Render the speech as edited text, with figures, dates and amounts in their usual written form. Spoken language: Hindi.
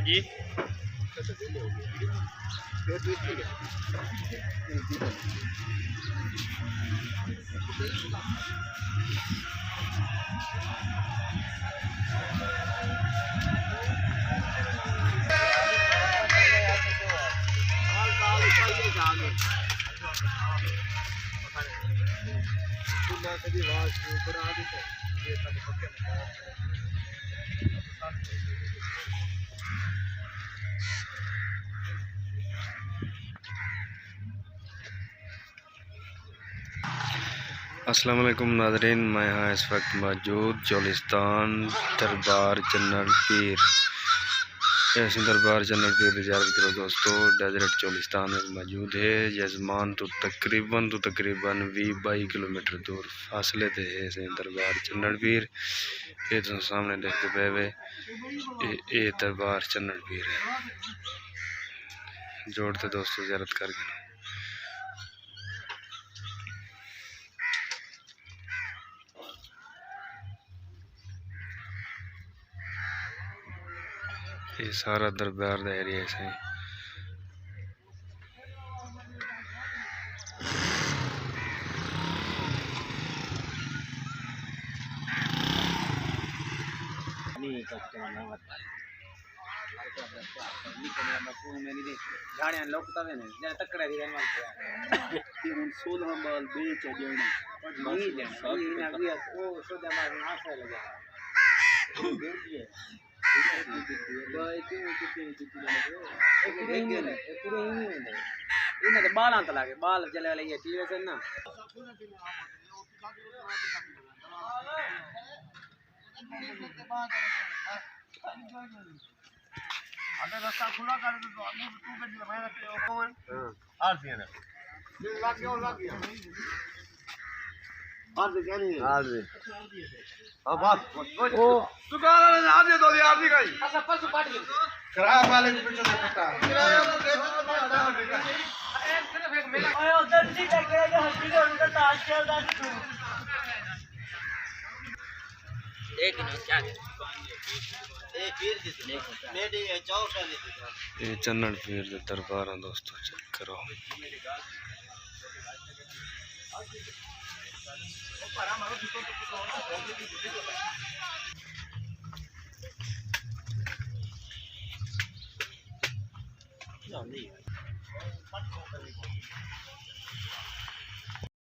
जी अस्सलाम वालेकुम नाज़रीन, मैं यहाँ इस वक्त मौजूद चोलिस्तान दरबार जनरल पीर ऐसे दरबार जनरल पीर ज़ियारत करो दोस्तों। डेजर्ट चोलिस्तान में मौजूद है। यजमान तो तकरीबन 20-22 किलोमीटर दूर फासले थे ऐसे दरबार जनरल पीर। ये तो सामने देखते पे ये दरबार जनरल पीर है। जोड़ते दोस्तों ज़ियारत करके। ये सारा दरबार का एरिया है सही। बाल अंत लागे बाल जले वाले ये टीवी से ना अगर रास्ता खुला कर दो तो आदमी तू कर दिया मैं हां आर दिया लग गया आर दे क्या नहीं आर दे हां बस ओ दुकान वाले आ दे दो यार दी गई अच्छा परसों पाट गई किराया वाले के पीछे से पता किराया तो देखो ओए उधर सी करके जो हस्ती के उनका ताज के उधर एक मिनट क्या ये जनरल पीर के दरबार है दोस्तों, चेक करो।